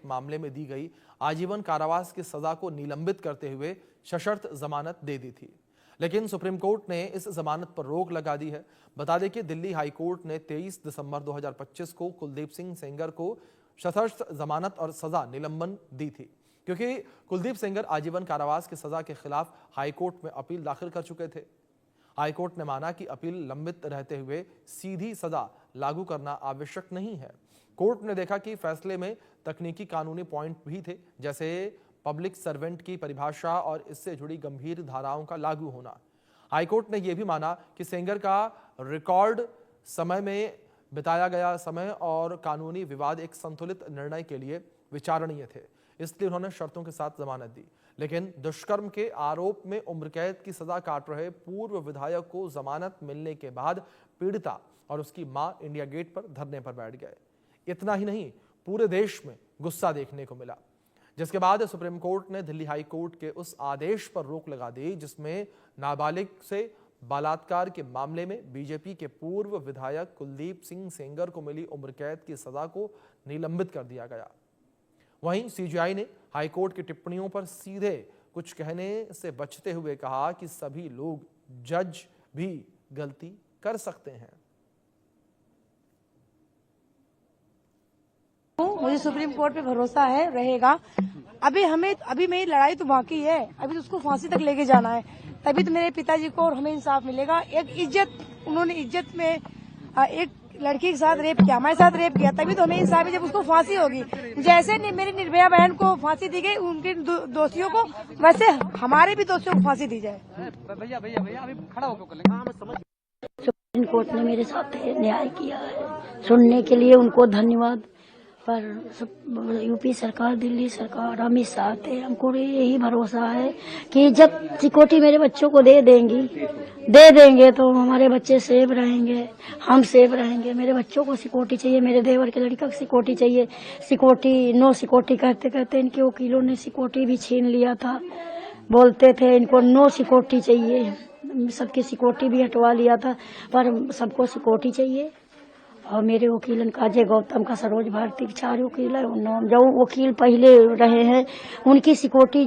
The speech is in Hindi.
मामले में दी गई आजीवन कारावास की सजा को निलंबित करते हुए सशर्त जमानत दे दी थी, लेकिन सुप्रीम कोर्ट ने इस जमानत पर रोक लगा दी है। बता दें कि दिल्ली हाई कोर्ट ने 23 दिसंबर 2025 को कुलदीप सिंह सेंगर को सशर्त जमानत और सजा निलंबन दी थी, क्योंकि कुलदीप सेंगर आजीवन कारावास की सजा के खिलाफ हाईकोर्ट में अपील दाखिल कर चुके थे। हाईकोर्ट ने माना कि अपील लंबित रहते हुए सीधी सजा लागू करना आवश्यक नहीं है। कोर्ट ने देखा कि फैसले में तकनीकी कानूनी पॉइंट भी थे, जैसे पब्लिक सर्वेंट की परिभाषा और इससे जुड़ी गंभीर धाराओं का लागू होना। हाईकोर्ट ने यह भी माना कि सेंगर का रिकॉर्ड समय में बिताया गया समय और कानूनी विवाद एक संतुलित निर्णय के लिए विचारणीय थे, इसलिए उन्होंने शर्तों के साथ जमानत दी। लेकिन दुष्कर्म के आरोप में उम्र कैद की सजा काट रहे पूर्व विधायक को जमानत मिलने के बाद पीड़िता और उसकी मां इंडिया गेट पर धरने पर बैठ गए। इतना ही नहीं, पूरे देश में गुस्सा देखने को मिला, जिसके बाद सुप्रीम कोर्ट ने दिल्ली हाई कोर्ट के उस आदेश पर रोक लगा दी जिसमें नाबालिग से बलात्कार के मामले में बीजेपी के पूर्व विधायक कुलदीप सिंह सेंगर को मिली उम्र कैद की सजा को निलंबित कर दिया गया। वहीं सीजीआई ने हाईकोर्ट की टिप्पणियों पर सीधे कुछ कहने से बचते हुए कहा कि सभी लोग, जज भी गलती कर सकते हैं। मुझे सुप्रीम कोर्ट पे भरोसा है, रहेगा। अभी मेरी लड़ाई तो बाकी है, अभी तो उसको फांसी तक लेके जाना है, तभी तो मेरे पिताजी को और हमें इंसाफ मिलेगा। एक इज्जत, उन्होंने इज्जत में एक लड़की के साथ रेप किया, हमारे साथ रेप किया, तभी तो हमें इंसाफ है जब उसको फांसी होगी। जैसे मेरी निर्भया बहन को फांसी दी गई, उनके दोषियों को, वैसे हमारे भी दोषियों को फांसी दी जाए। भैया अभी खड़ा होकर सुप्रीम कोर्ट ने मेरे साथ न्याय किया है, सुनने के लिए उनको धन्यवाद। पर यूपी सरकार, दिल्ली सरकार, अमित शाह थे, हमको यही भरोसा है कि जब सिक्योरिटी मेरे बच्चों को दे देंगे तो हमारे बच्चे सेफ रहेंगे, हम सेफ रहेंगे। मेरे बच्चों को सिक्योरिटी चाहिए, मेरे देवर के लड़का को सिक्योरिटी चाहिए। नो सिक्योरिटी करते करते इनके वकीलों ने सिक्योरिटी भी छीन लिया था। बोलते थे इनको नो सिक्योरिटी चाहिए, सबकी सिक्योरिटी भी हटवा लिया था, पर सबको सिक्योरिटी चाहिए। और मेरे वकील का अजय गौतम का, सरोज भारती, 4 वकील है, जो वकील पहले रहे हैं उनकी सिक्योरिटी